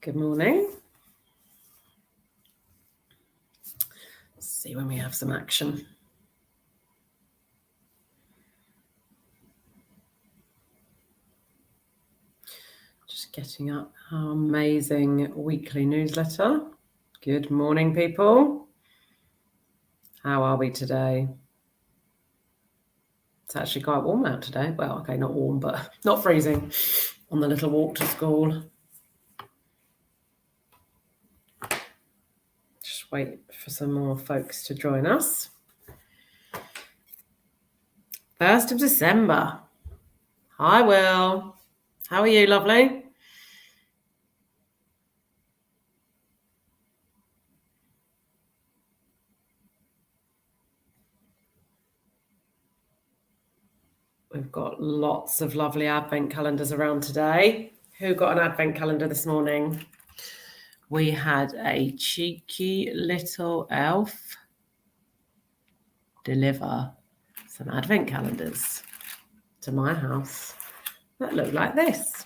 Good morning. Let's see when we have some action. Just getting up our amazing weekly newsletter. Good morning, people. How are we today? It's actually quite warm out today. Well, okay, not warm, but not freezing on the little walk to school. Just wait for some more folks to join us. 1st of December. Hi, Will. How are you, lovely? We've got lots of lovely advent calendars around today. Who got an advent calendar this morning? We had a cheeky little elf deliver some advent calendars to my house that look like this.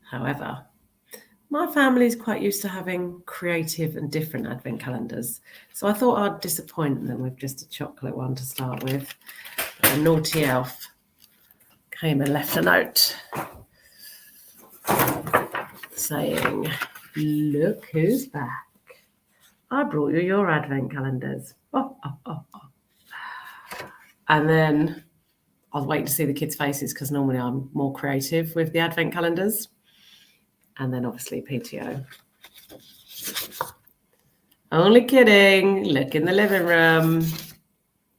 However, my family is quite used to having creative and different advent calendars. So I thought I'd disappoint them with just a chocolate one to start with. A naughty elf came and left a note saying, "Look who's back. I brought you your advent calendars." Oh. And then I was waiting to see the kids' faces because normally I'm more creative with the advent calendars. And then obviously PTO. Only kidding. Look in the living room.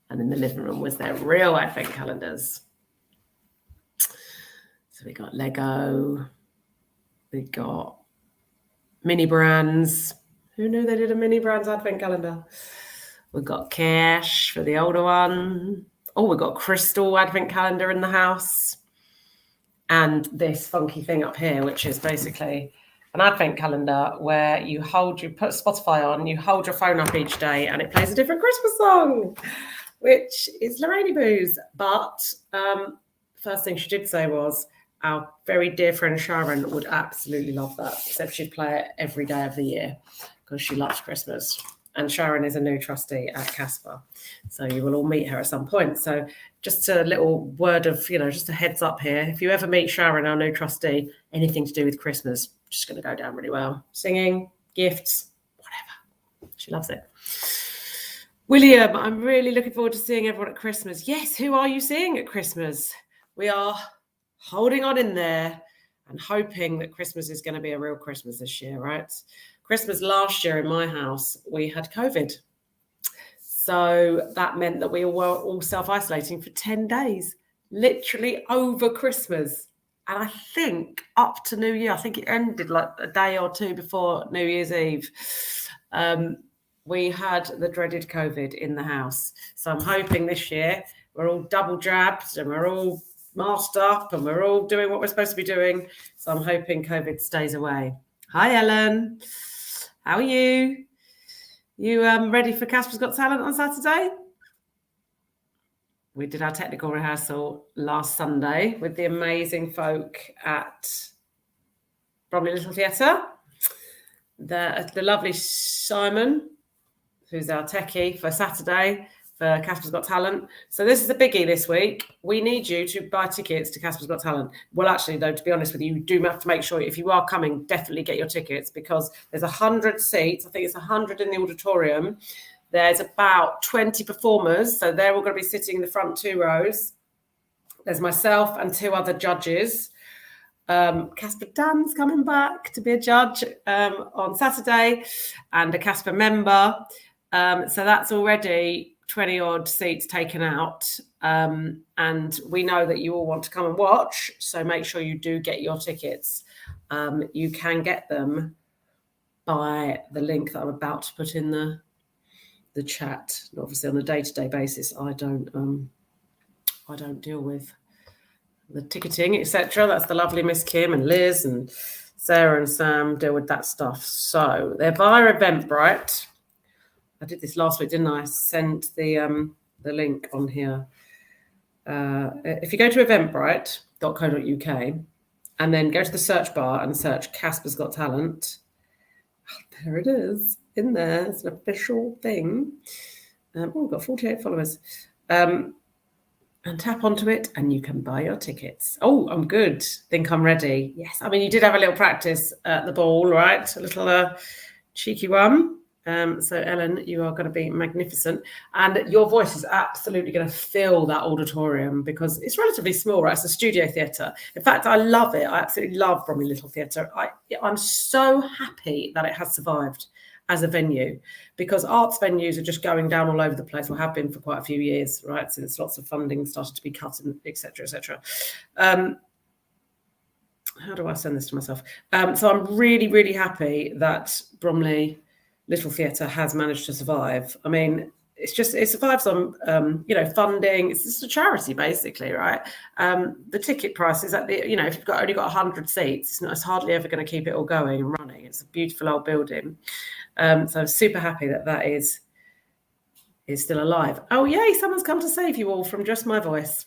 And in the living room was their real advent calendars. So we got Lego. We got Mini Brands. Who knew they did a Mini Brands advent calendar? We got Cash for the older one. Oh, we got Crystal advent calendar in the house. And this funky thing up here, which is basically an advent calendar where you put Spotify on, you hold your phone up each day and it plays a different Christmas song, which is Lorraine Boo's. But first thing she did say was our very dear friend Sharon would absolutely love that, except she'd play it every day of the year because she loves Christmas. And Sharon is a new trustee at CASPA. So you will all meet her at some point. So just a little word of, just a heads up here. If you ever meet Sharon, our new trustee, anything to do with Christmas, just going to go down really well. Singing, gifts, whatever. She loves it. William, I'm really looking forward to seeing everyone at Christmas. Yes, who are you seeing at Christmas? We are holding on in there and hoping that Christmas is going to be a real Christmas this year, right? Christmas last year in my house, we had COVID. So that meant that we were all self-isolating for 10 days, literally over Christmas. And I think up to New Year, I think it ended like a day or two before New Year's Eve. We had the dreaded COVID in the house. So I'm hoping this year we're all double jabbed and we're all masked up and we're all doing what we're supposed to be doing. So I'm hoping COVID stays away. Hi, Helen. How are you? You ready for CASPA's Got Talent on Saturday? We did our technical rehearsal last Sunday with the amazing folk at Bromley Little Theatre. The lovely Simon, who's our techie for Saturday for CASPA's Got Talent. So this is a biggie this week. We need you to buy tickets to CASPA's Got Talent. Well, actually, though, to be honest with you, you do have to make sure if you are coming, definitely get your tickets because there's 100 seats. I think it's 100 in the auditorium. There's about 20 performers. So they're all going to be sitting in the front 2 rows. There's myself and 2 other judges. Casper Dan's coming back to be a judge on Saturday and a Casper member. So that's already 20 odd seats taken out. And we know that you all want to come and watch. So make sure you do get your tickets. You can get them by the link that I'm about to put in the chat. And obviously on a day-to-day basis, I don't deal with the ticketing, etc. That's the lovely Miss Kim and Liz and Sarah and Sam deal with that stuff. So they're via Eventbrite. I did this last week, didn't I? I sent the link on here. If you go to eventbrite.co.uk, and then go to the search bar and search Caspa's Got Talent. Oh, there it is in there. It's an official thing. We've got 48 followers. And tap onto it and you can buy your tickets. Oh, I'm good. Think I'm ready. Yes. I mean, you did have a little practice at the ball, right? A little cheeky one. So Ellen, you are going to be magnificent. And your voice is absolutely going to fill that auditorium because it's relatively small, right? It's a studio theatre. In fact, I love it. I absolutely love Bromley Little Theatre. I'm so happy that it has survived as a venue, because arts venues are just going down all over the place, or have been for quite a few years, right? Since lots of funding started to be cut, and et cetera, et cetera. How do I send this to myself? So I'm really, really happy that Bromley Little Theatre has managed to survive. I mean, it survives on, funding. It's just a charity, basically, right? The ticket price is at the, if you've only got 100 seats, it's hardly ever going to keep it all going and running. It's a beautiful old building. So I'm super happy that is still alive. Oh, yay, someone's come to save you all from just my voice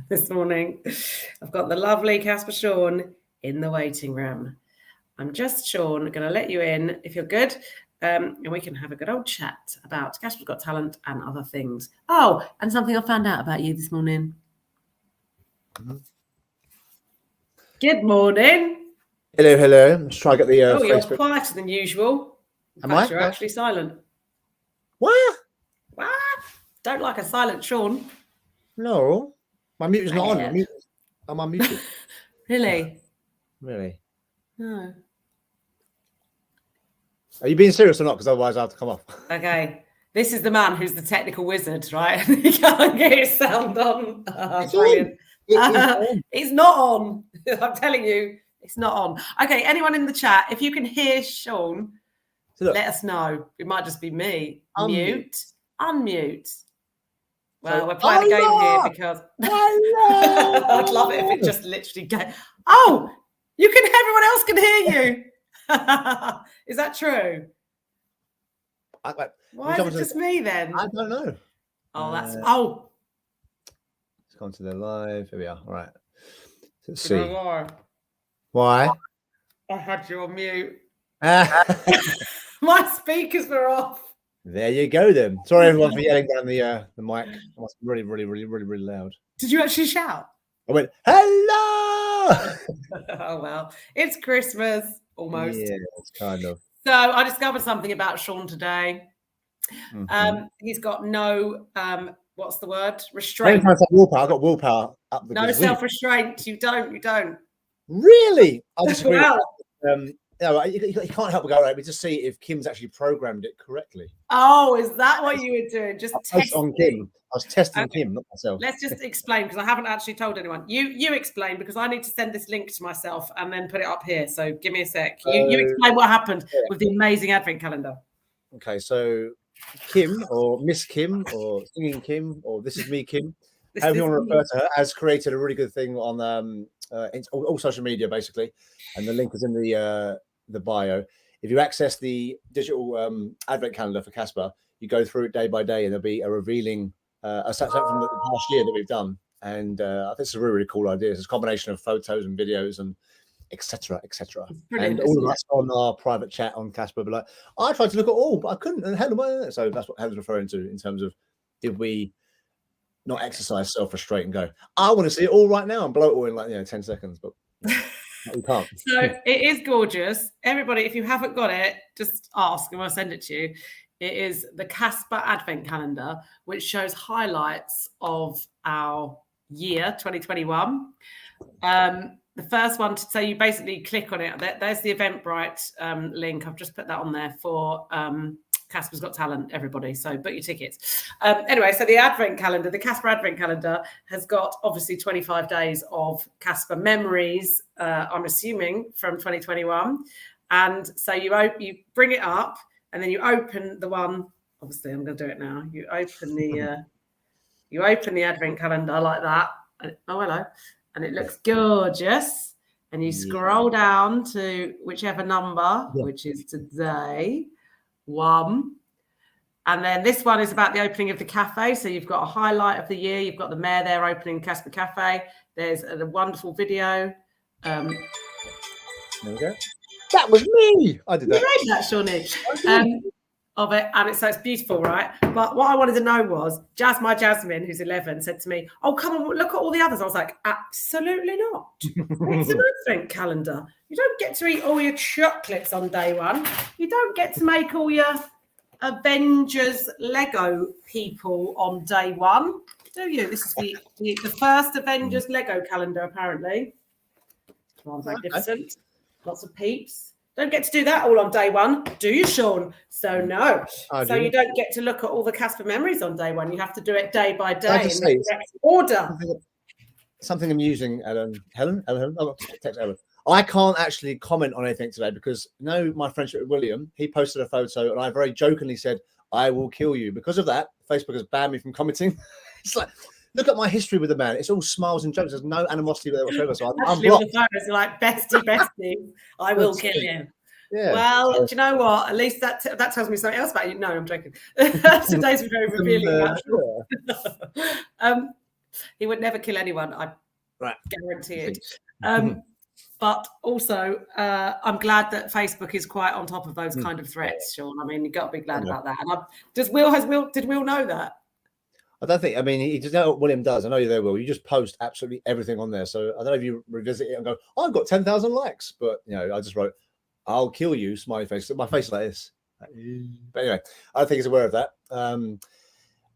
this morning. I've got the lovely Casper Sean in the waiting room. I'm just, Sean, going to let you in if you're good. And we can have a good old chat about Casper's Got Talent and other things. Oh, and something I found out about you this morning. Mm-hmm. Good morning. Hello. Let's try to get the Facebook. You're quieter than usual. Am I? You're actually silent. What? Don't like a silent Sean. No. My mute is not on. I'm unmuted. Really? Really? No. Are you being serious or not? Because otherwise I have to come off. Okay. This is the man who's the technical wizard, right? He can't get his sound on. It's brilliant. On. It's not on. I'm telling you, it's not on. Okay, anyone in the chat, if you can hear Sean, let us know. It might just be me. Unmute. Well, we're playing a game here because I'd love it if it just literally goes. Oh, everyone else can hear you. Is that true? Why is it just me then? I don't know. Oh, that's Let's go on to the live. Here we are. All right. Let's see. Why? I had you on mute. My speakers were off. There you go then. Sorry everyone for yelling down the mic. It was really, really, really, really, really loud. Did you actually shout? I went, hello! Oh, well, it's Christmas, almost. Yeah, it's kind of. So I discovered something about Sean today. Mm-hmm. He's got no, what's the word? Restraint. Willpower. I've got willpower up the No self-restraint. You don't. Really? I disagree. No, you can't help but go right. We just see if Kim's actually programmed it correctly. Oh, is that what you were doing? Just on Kim. I was testing Kim, not myself. Let's just explain, because I haven't actually told anyone. You explain, because I need to send this link to myself and then put it up here. So give me a sec. You explain what happened with the amazing advent calendar. Okay, so Kim, or Miss Kim, or Singing Kim, or This Is Me Kim, however you want to refer to her, has created a really good thing on all social media, basically. And the link is in the bio. If you access the digital advent calendar for CASPA, you go through it day by day, and there'll be a revealing something from the past year that we've done. And I think it's a really, really cool idea. It's a combination of photos and videos and etc. And all of us on our private chat on CASPA be like, I tried to look at all, but I couldn't. And Helen, so that's what Helen's referring to in terms of, did we not exercise self-restraint and go, I want to see it all right now and blow it all in like 10 seconds, but we can't. So it is gorgeous. Everybody, if you haven't got it, just ask and we'll send it to you. It is the CASPA Advent Calendar, which shows highlights of our year 2021. The first one, so you basically click on it. There's the Eventbrite link. I've just put that on there for CASPA's Got Talent, everybody. So book your tickets. Anyway, so the Advent Calendar, the CASPA Advent Calendar has got obviously 25 days of CASPA memories, I'm assuming, from 2021. And so you bring it up and then you open the one. Obviously, I'm going to do it now. You open the Advent Calendar like that. Oh, hello. And it looks gorgeous. And you scroll down to whichever number, which is today. 1. And then this one is about the opening of the cafe. So you've got a highlight of the year. You've got the mayor there opening CASPA Cafe. There's a wonderful video There we go. That was me. I did that. You made that, Shawnee. Of it, and it's beautiful, right? But what I wanted to know was, my Jasmine, who's 11, said to me, "Oh, come on, look at all the others." I was like, "Absolutely not. It's an advent calendar. You don't get to eat all your chocolates on day one. You don't get to make all your Avengers Lego people on day one, do you?" This is the first Avengers Lego calendar, apparently. Rather magnificent. Lots of peeps. Don't get to do that all on day one, do you, Sean? So no. So you don't get to look at all the CASPA memories on day one. You have to do it day by day in the correct order. Something amusing, Helen. Oh, text Ellen. I can't actually comment on anything today because my friendship with William, he posted a photo and I very jokingly said, "I will kill you." Because of that, Facebook has banned me from commenting. It's like, look at my history with the man. It's all smiles and jokes. There's no animosity there whatsoever. So I'm blocked. The photos are like, bestie, I will kill you. Yeah. Well, do you know what? At least that tells me something else about you. No, I'm joking. Today's very revealing. He would never kill anyone. I guarantee it. But also, I'm glad that Facebook is quite on top of those kind of threats, Sean. I mean, you've got to be glad about that. And did Will know that? I don't think. I mean, he does know what William does. I know you there, Will. You just post absolutely everything on there. So I don't know if you revisit it and go, "Oh, I've got 10,000 likes," but I just wrote, "I'll kill you," smiley face. My face like this. But anyway, I think he's aware of that.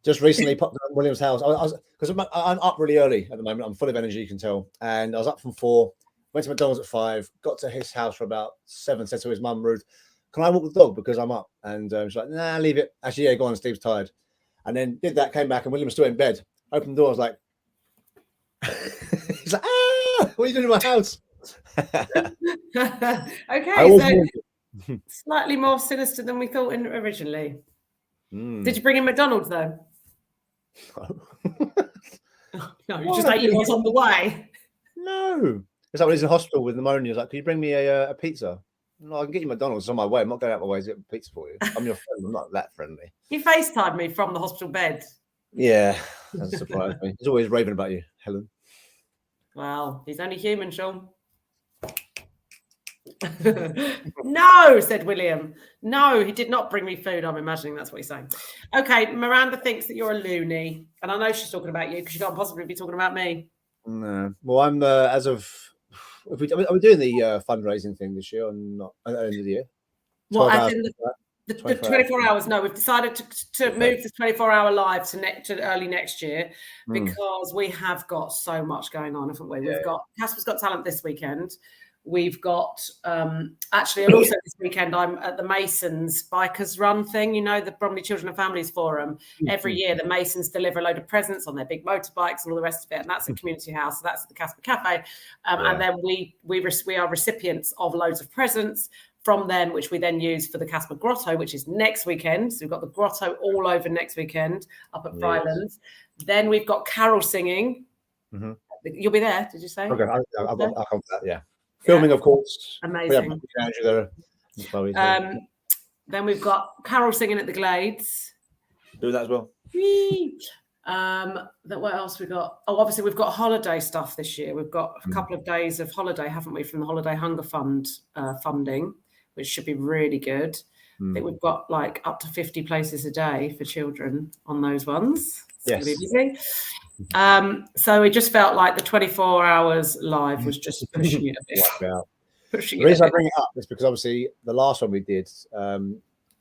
Just recently popped at William's house. Because I'm up really early at the moment. I'm full of energy, you can tell. And I was up from 4. Went to McDonald's at 5. Got to his house for about 7. Said to his mum, Ruth, "Can I walk the dog because I'm up?" And she's like, "Nah, leave it." Actually, yeah, go on. Steve's tired. And then did that. Came back and William was still in bed. Opened the door. I was like, he's like, "Ah, what are you doing in my house?" Okay, so slightly more sinister than we thought originally. Did you bring in McDonald's though? No, you just ate yours on the way. No, it's like when he's in hospital with pneumonia. He's like, "Can you bring me a pizza?" "No, I can get you McDonald's. It's on my way. I'm not going out my way to get pizza for you. I'm your friend. I'm not that friendly." He FaceTimed me from the hospital bed. Yeah, that surprised me. He's always raving about you, Helen. Well, he's only human, Sean. No, said William. No, he did not bring me food. I'm imagining that's what he's saying. Okay, Miranda thinks that you're a loony, and I know she's talking about you because she can't possibly be talking about me. No, well, I'm are we doing the fundraising thing this year or not at the end of the year? Well, as in the 24 hours. No, we've decided to move the 24-hour live to early next year because we have got so much going on, haven't we? We've got CASPA's Got Talent this weekend. We've got actually, and also this weekend, I'm at the Masons Bikers Run thing, the Bromley Children and Families Forum. Every year, the Masons deliver a load of presents on their big motorbikes and all the rest of it. And that's at Community House. So that's at the CASPA Cafe. And then we are recipients of loads of presents from them, which we then use for the CASPA Grotto, which is next weekend. So we've got the Grotto all over next weekend up at Frylands. Then we've got carol singing. You'll be there, did you say? Okay, I'll come to that, yeah. Filming, of course. Amazing. Then we've got carol singing at the Glades. Do that as well. What else we got? Oh, obviously we've got holiday stuff this year. We've got a couple of days of holiday, haven't we, from the Holiday Hunger Fund funding, which should be really good. I think we've got like up to 50 places a day for children on those ones. It's going to be busy. So we just felt like the 24 hours live was just pushing it a bit. The reason I bring it up is because obviously the last one we did,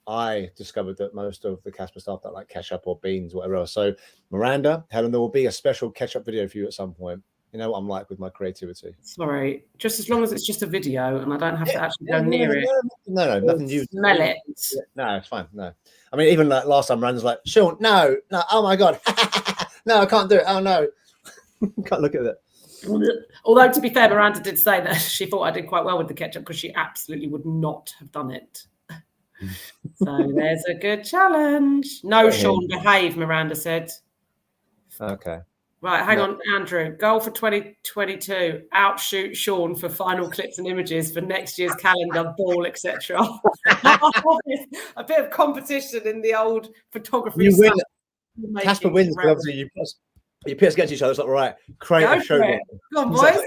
I discovered that most of the CASPA staff don't like ketchup or beans, whatever else. So Miranda, Helen, there will be a special ketchup video for you at some point. You know what I'm like with my creativity. Sorry, just as long as it's just a video and I don't have to actually go near it. No, nothing new. Smell it. No, it's fine. No, I mean, even like last time, Miranda's like, "Sean, no, oh my God, no, I can't do it. Oh no, can't look at it." Although, to be fair, Miranda did say that she thought I did quite well with the ketchup because she absolutely would not have done it. So there's a good challenge. No, Sean, behave, Miranda said. Okay. Right, hang on, Andrew. Goal for 2022. Outshoot Sean for final clips and images for next year's calendar, ball, etc. A bit of competition in the old photography. You win. CASPA wins, but obviously you pit us against each other. It's like, right, create a show. Go on, boys.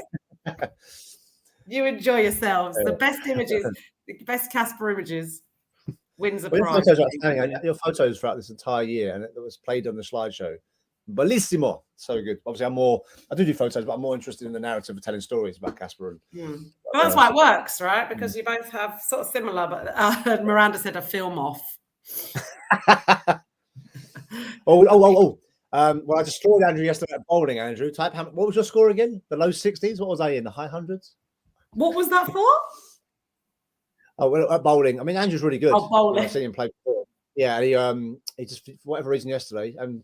You enjoy yourselves. The best images, the best CASPA images wins a Well, prize. your photos throughout this entire year, and it was played on the slideshow. Bellissimo. So good. Obviously, I do photos, but I'm more interested in the narrative of telling stories about Casper. Well, that's why it works, right? Because you both have sort of similar, but Miranda said a film off. Well, I destroyed Andrew yesterday at bowling, Andrew. What was your score again? The low 60s? What was I in? The high hundreds? What was that for? Oh, well, at bowling. I mean, Andrew's really good. Oh, bowling. I've seen him play before. Yeah, and he just, for whatever reason yesterday, and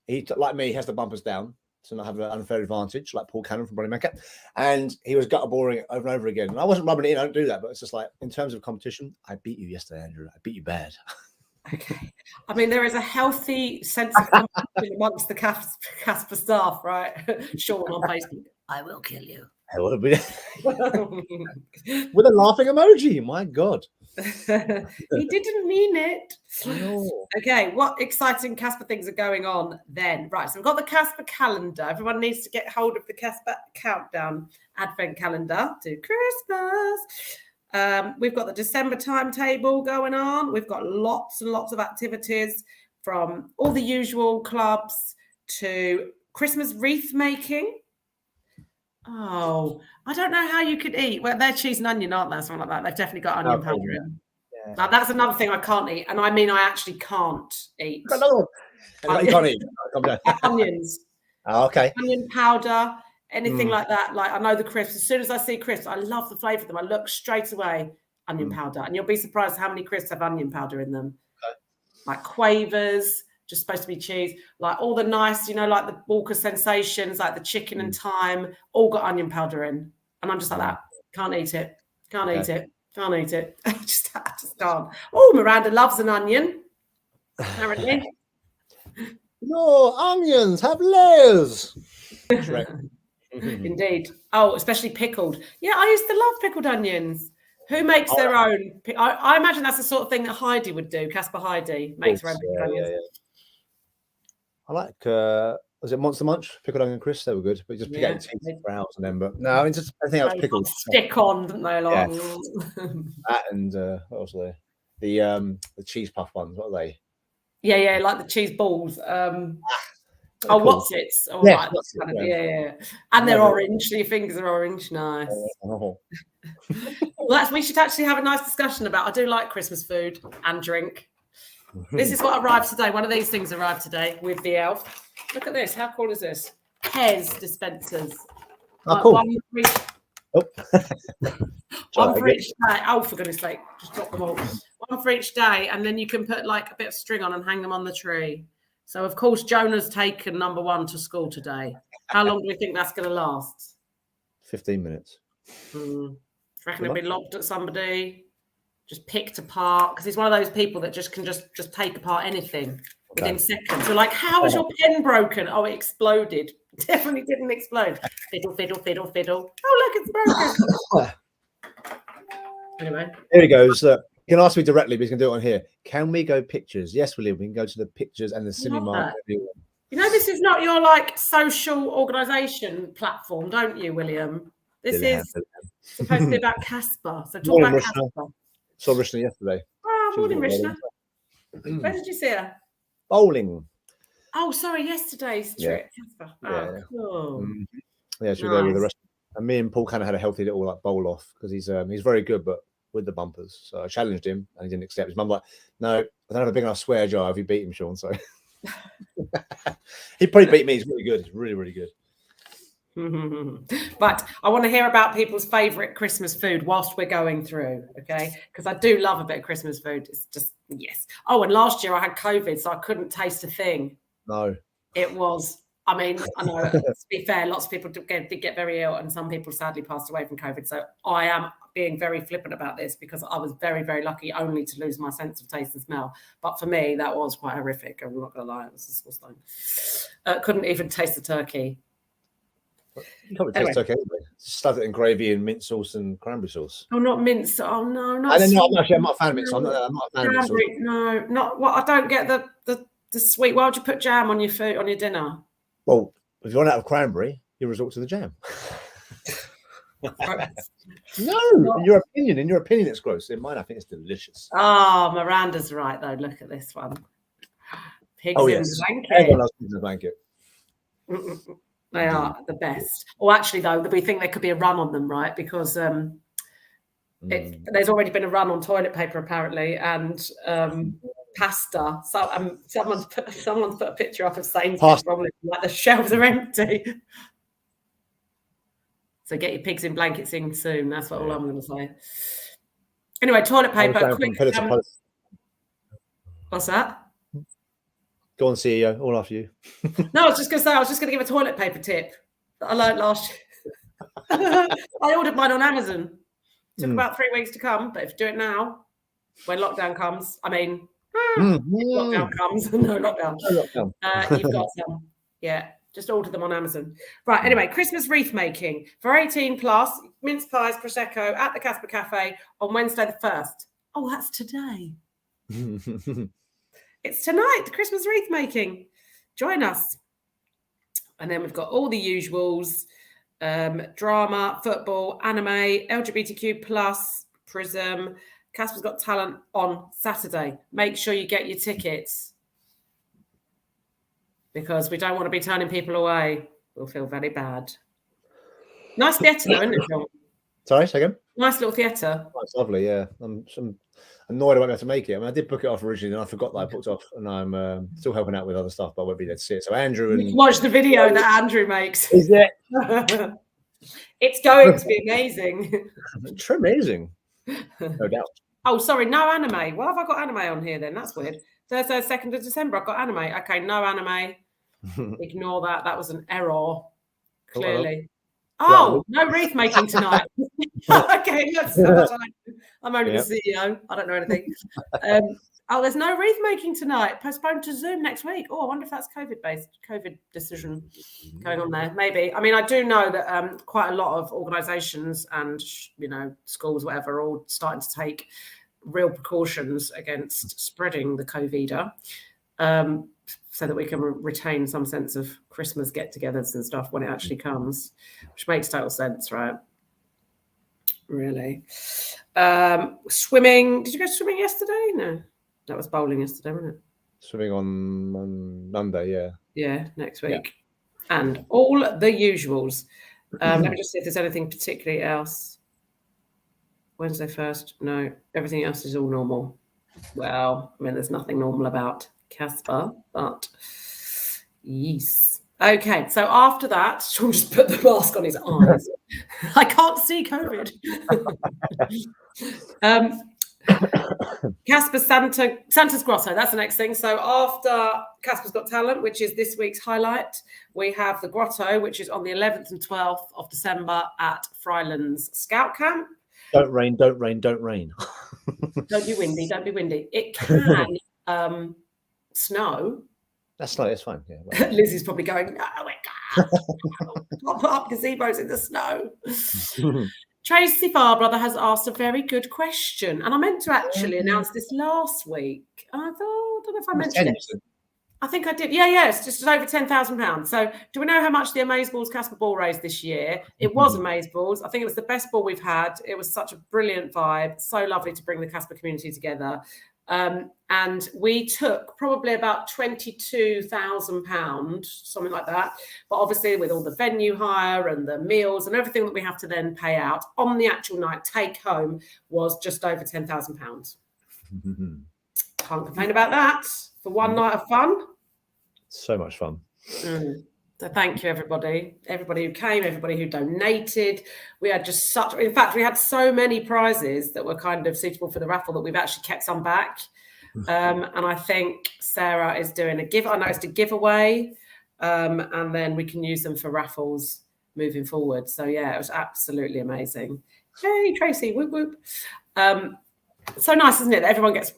he, like me, has the bumpers down to not have an unfair advantage, like Paul Cannon from Bonnymaker. And he was gutter boring it over and over again. And I wasn't rubbing it in, I don't do that, but it's just like, in terms of competition, I beat you yesterday, Andrew. I beat you bad. Okay. I mean, there is a healthy sense of competition amongst the CASPA staff, right? Sean on Facebook, I will kill you. With a laughing emoji, my God. He didn't mean it. No. Okay, what exciting CASPA things are going on then? Right, so we've got the CASPA calendar. Everyone needs to get hold of the CASPA countdown advent calendar to Christmas. We've got the December timetable going on. We've got lots and lots of activities from all the usual clubs to Christmas wreath making. Oh, I don't know how you could eat. Well, they're cheese and onion, aren't they? Something like that. They've definitely got onion powder in. Yeah. Now, that's another thing I can't eat. And I mean, I actually can't eat. You can't eat. Onions. Oh, okay. Onion powder, anything like that. Like, I know the crisps. As soon as I see crisps, I love the flavour of them. I look straight away, onion powder. And you'll be surprised how many crisps have onion powder in them. Okay. Like Quavers, just supposed to be cheese. Like all the nice, like the Walker Sensations, like the chicken and thyme, all got onion powder in. And I'm just like that. Can't eat it. Can't eat it. Can't eat it. I just can't. Oh, Miranda loves an onion, apparently. No, onions have layers. Indeed. Oh, especially pickled. Yeah, I used to love pickled onions. Who makes their own? I imagine that's the sort of thing that Heidi would do. Casper Heidi makes her own pickled onions. Yeah. I like, was it Monster Munch? Pickled onion crisps, they were good. But you just pick out your teeth for hours on them. But no, I mean, just anything else pickled. Stick on, didn't they? Like, that and what else were they? The cheese puff ones, what are they? Yeah, like the cheese balls. What's it? Oh, yeah, right, that's kind of, yeah. And they're orange, so your fingers are orange. Nice. Well, we should actually have a nice discussion about. I do like Christmas food and drink. This is what arrived today. One of these things arrived today with the elf. Look at this. How cool is this? Pez dispensers. Oh, cool. One for each day. Oh, for goodness sake. Just drop them all. One for each day. And then you can put like a bit of string on and hang them on the tree. So, of course, Jonah's taken number one to school today. How long do we think that's going to last? 15 minutes. Do you reckon it'll be lobbed at somebody? Just picked apart? Because he's one of those people that just can just take apart anything within seconds. So, like, how was your pen broken? Oh, it exploded. Definitely didn't explode. Fiddle, fiddle, fiddle, fiddle. Oh, look, it's broken. Anyway. Here he goes. Look. You can ask me directly, but he's going to do it on here. Can we go pictures? Yes, William. We can go to the pictures and the cinema. This is not your social organisation platform, don't you, William? This is supposed to be about CASPA. So talk about CASPA. Saw Rishna yesterday. Oh, morning, Rishna. Where did you see her? Bowling. Oh, sorry, yesterday's trip. CASPA. Oh, cool. Yeah, she was there with the rest. And me and Paul kind of had a healthy little bowl off because he's very good, but with the bumpers. So I challenged him and he didn't accept. His mum like, no, I don't have a big enough swear jar if you beat him, Sean. So he probably beat me. He's really good. He's really, really good. But I want to hear about people's favourite Christmas food whilst we're going through, okay? Because I do love a bit of Christmas food. It's just, yes. Oh, and last year I had COVID, so I couldn't taste a thing. No. It was, I know, to be fair, lots of people did get very ill and some people sadly passed away from COVID. So I am being very flippant about this because I was very, very lucky only to lose my sense of taste and smell. But for me, that was quite horrific. I'm not going to lie. It was disgusting. Couldn't even taste the turkey. You can't taste turkey anyway. Stuff it in gravy and mint sauce and cranberry sauce. Oh, not mint sauce. Oh, no. I'm not a fan of mint sauce. I'm not a fan of mint sauce. No, not what. I don't get the sweet. Why would you put jam on your food, on your dinner? Well, if you run out of cranberry, you resort to the jam. No, in your opinion, it's gross. In mine, I think it's delicious. Oh, Miranda's right though. Look at this one. Pigs in the blanket. Everyone loves pigs in the blanket. They are the best. Or actually, though, we think there could be a run on them, right? Because there's already been a run on toilet paper apparently, and pasta. So someone's put a picture up of Sainsbury's, probably like the shelves are empty. So get your pigs in blankets in soon. That's all I'm going to say. Anyway, toilet paper. Quick. What's that? Go on, CEO. All after you. No, I was just going to give a toilet paper tip that I learned last year. I ordered mine on Amazon. It took about 3 weeks to come, but if you do it now, when lockdown comes, lockdown comes, no lockdown. You've got some. Yeah, just order them on Amazon. Right, anyway, Christmas wreath making for 18 plus, mince pies, Prosecco at the CASPA Cafe on Wednesday the 1st. Oh, that's today. It's tonight, the Christmas wreath making. Join us. And then we've got all the usuals, drama, football, anime, LGBTQ+, Prism. CASPA's Got Talent on Saturday. Make sure you get your tickets because we don't want to be turning people away. We'll feel very bad. Nice theatre though, isn't it, John? Sorry, say again? Nice little theatre. Oh, it's lovely, yeah. I'm annoyed I won't be able to make it. I mean, I did book it off originally, and I forgot that I booked off, and I'm still helping out with other stuff, but I won't be there to see it. So Andrew and watch the video that Andrew makes. Is it? It's going to be amazing. It's amazing, no doubt. Oh, sorry, no anime. Why have I got anime on here then? That's weird. Thursday, 2nd of December, I've got anime. Okay, no anime. Ignore that. That was an error, clearly. Oh, no wreath making tonight. Okay, I'm only the CEO. I don't know anything. There's no wreath making tonight. Postponed to Zoom next week. Oh, I wonder if that's COVID decision going on there. Maybe. I mean, I do know that quite a lot of organisations and schools, whatever, are all starting to take real precautions against spreading the COVID, so that we can retain some sense of Christmas get-togethers and stuff when it actually comes, which makes total sense, right? Really. Swimming. Did you go swimming yesterday? No. That was bowling yesterday, wasn't it? Swimming on Monday, yeah. Yeah, next week. Yeah. And all the usuals. Let me just see if there's anything particularly else. Wednesday 1st. No, everything else is all normal. Well, I mean, there's nothing normal about CASPA, but yes. Okay, so after that, Sean just put the mask on his eyes. I can't see COVID. CASPA Santa's Grotto, that's the next thing. So after CASPA's Got Talent, which is this week's highlight, we have the Grotto, which is on the 11th and 12th of December at Frylands Scout Camp. Don't rain, don't rain, don't rain. Don't be windy, don't be windy. It can snow. That's not, it's fine. Yeah, well. Lizzie's probably going, oh my God, I'll put up gazebos in the snow. Tracy Farbrother has asked a very good question. And I meant to actually announce this last week. And I thought, I don't know if I mentioned it. I think I did. Yeah, it's just over £10,000. So do we know how much the Amazeballs CASPA ball raised this year? It was Amazeballs. I think it was the best ball we've had. It was such a brilliant vibe. So lovely to bring the CASPA community together. And we took probably about £22,000, something like that. But obviously with all the venue hire and the meals and everything that we have to then pay out on the actual night, take home was just over £10,000. Can't complain about that for one night of fun. So much fun. So thank you, everybody who came, everybody who donated. We had just in fact, we had so many prizes that were kind of suitable for the raffle that we've actually kept some back. And I think Sarah is doing I noticed a giveaway, and then we can use them for raffles moving forward. So yeah, it was absolutely amazing. Hey, Tracy, whoop, whoop. So nice, isn't it, that everyone gets...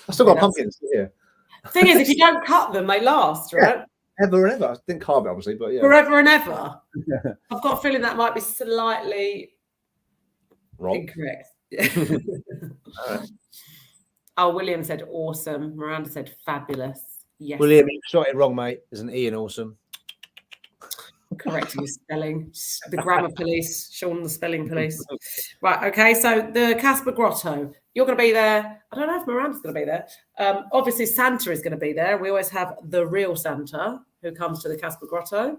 I still got pumpkins here. Thing is, if you don't cut them, they last, right? Yeah. Ever and ever. I didn't carve it, obviously, but yeah. Forever and ever. I've got a feeling that might be slightly wrong. Incorrect. Oh, William said awesome. Miranda said fabulous. Yes. William, you shot it wrong, mate. There's an E in awesome. correcting your spelling. The grammar police, Sean, the spelling police. Right, okay, so the CASPA Grotto. You're going to be there. I don't know if Miranda's going to be there. Obviously, Santa is going to be there. We always have the real Santa who comes to the CASPA Grotto.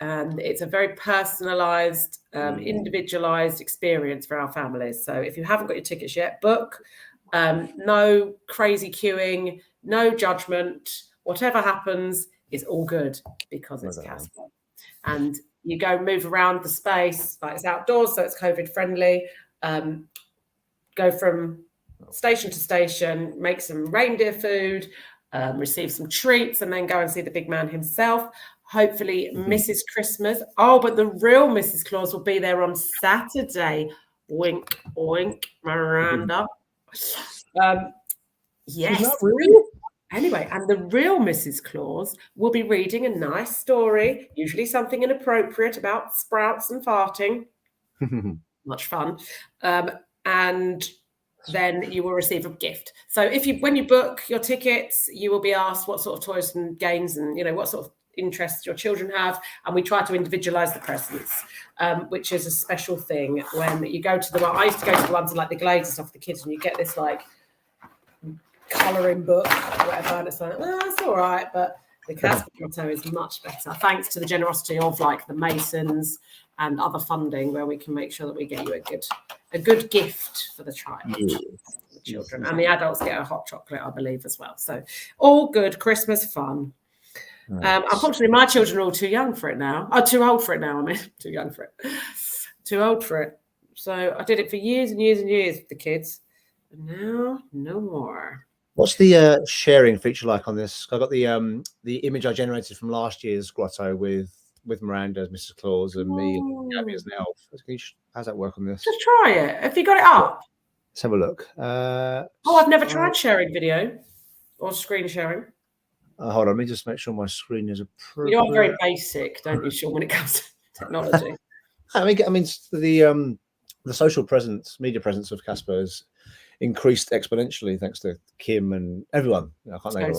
And it's a very personalised, individualised experience for our families. So if you haven't got your tickets yet, book. No crazy queuing, no judgment. Whatever happens is all good because it's CASPA. And you go move around the space, like it's outdoors, so it's COVID friendly. Go from station to station, make some reindeer food, receive some treats, and then go and see the big man himself. Hopefully, Mrs. Christmas. Oh, but the real Mrs. Claus will be there on Saturday. Wink, wink, Miranda. Yes. Really? Anyway, and the real Mrs. Claus will be reading a nice story, usually something inappropriate about sprouts and farting. Much fun. And then you will receive a gift. So when you book your tickets, you will be asked what sort of toys and games and, what sort of interests your children have. And we try to individualize the presents, which is a special thing. When you go to I used to go to the ones like the Glades and stuff for the kids, and you get this like colouring book or whatever, and it's like, that's all right, but the CASPA Grotto is much better, thanks to the generosity of like the Masons and other funding, where we can make sure that we get you a good gift for the child, the children, and the adults get a hot chocolate, I believe, as well. So all good Christmas fun. Unfortunately, my children are all too young for it now. Oh, too old for it now. I mean, too young for it. Too old for it. So I did it for years and years and years with the kids, and now no more. What's the sharing feature like on this? I got the image I generated from last year's grotto with Miranda as Mrs. Claus and me and Gabby as an elf. How's that work on this? Just try it. Have you got it up? Let's have a look. I've never tried sharing video or screen sharing. Hold on, let me just make sure my screen is appropriate. You are very basic, don't you, Sean, when it comes to technology? I mean, the social presence, media presence of CASPA has increased exponentially thanks to Kim and everyone. I can't name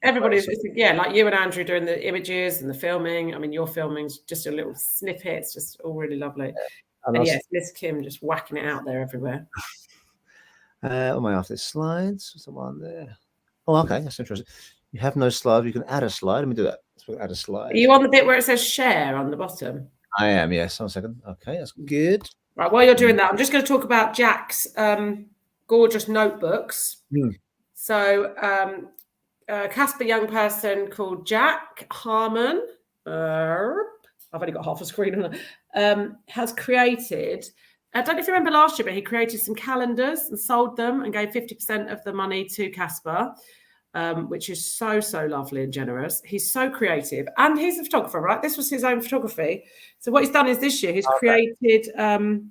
everybody. Like you and Andrew doing the images and the filming. I mean, your filming's just a little snippet. It's just all really lovely. And yes, Miss Kim just whacking it out there everywhere. On my after slides, someone there. Oh, okay, that's interesting. You have no slide. You can add a slide. Let me do that. Let's add a slide. Are you on the bit where it says share on the bottom? I am, yes. 1 second. Okay, that's good. Right, while you're doing that, I'm just going to talk about Jack's gorgeous notebooks. So a CASPA young person called Jack Harmon, I've only got half a screen on has created, I don't know if you remember last year, but he created some calendars and sold them and gave 50% of the money to CASPA. Which is so lovely and generous. He's so creative, and he's a photographer, right? This was his own photography. So what he's done is this year he's created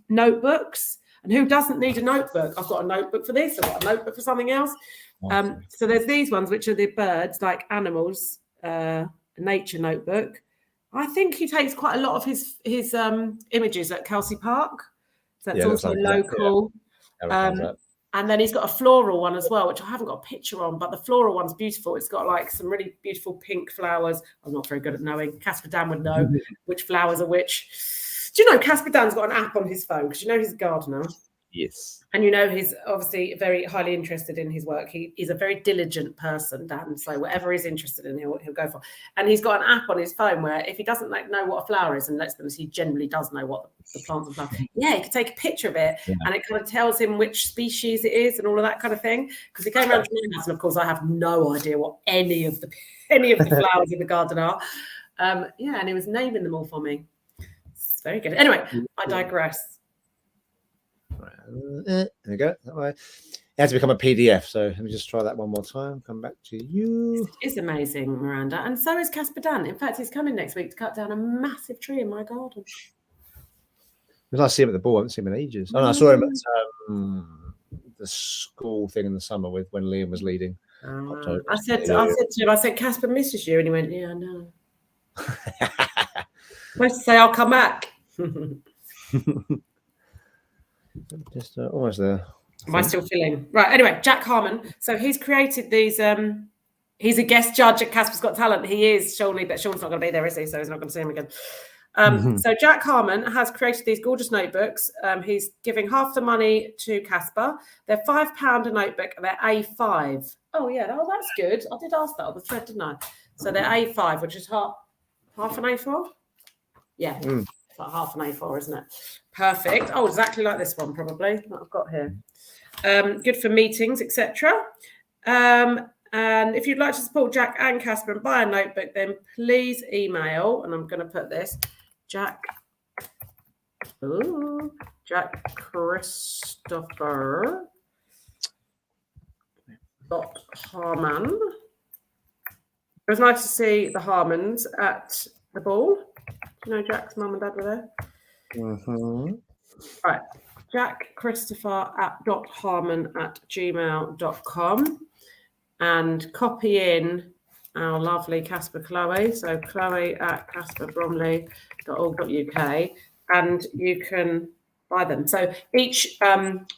notebooks. And who doesn't need a notebook? I've got a notebook for this. I've got a notebook for something else. So there's these ones, which are the birds, like animals, nature notebook. I think he takes quite a lot of his images at Kelsey Park. So that's also local. And then he's got a floral one as well, which I haven't got a picture on, but the floral one's beautiful. It's got like some really beautiful pink flowers. I'm not very good at knowing. Casper Dan would know which flowers are which. Do you know Casper Dan's got an app on his phone? Because you know he's a gardener. Yes. And you know he's obviously very highly interested in his work. He is a very diligent person, Dan. So whatever he's interested in, he'll go for. And he's got an app on his phone where if he doesn't know what a flower is and lets them, he generally does know what the plants and flowers. Yeah, he can take a picture of it, and it kind of tells him which species it is and all of that kind of thing. Because he came around to my house, and of course I have no idea what any of the flowers in the garden are. And he was naming them all for me. It's very good. Anyway, I digress. There we go. That way. It has to become a PDF. So let me just try that one more time. Come back to you. It's amazing, Miranda. And so is Casper Dan. In fact, he's coming next week to cut down a massive tree in my garden. Because I see him at the ball. I haven't seen him in ages. Oh, no, I saw him at the school thing in the summer when Liam was leading. I said to him, Casper misses you. And he went, yeah, I know. Supposed to say, I'll come back. Just almost there. Am I still filling? Right. Anyway, Jack Harmon. So he's created these He's a guest judge at CASPA's Got Talent. He is, surely, but Sean's not going to be there, is he? So he's not going to see him again. So Jack Harmon has created these gorgeous notebooks. He's giving half the money to CASPA. They're £5 a notebook. They're A5. Oh, yeah. Oh, that's good. I did ask that on the thread, didn't I? So they're A5, which is half an A4? Yeah. It's like half an A4, isn't it? Perfect. Oh, exactly like this one, probably, that I've got here. Good for meetings, etc. And if you'd like to support Jack and CASPA and buy a notebook, then please email, and I'm going to put this, Jack Christopher Harmon. It was nice to see the Harmons at the ball. Do you know Jack's mum and dad were there? Right. Jack Christopher .harmon@gmail.com, and copy in our lovely CASPA Chloe. So chloe@caspabromley.org.uk, and you can buy them. So each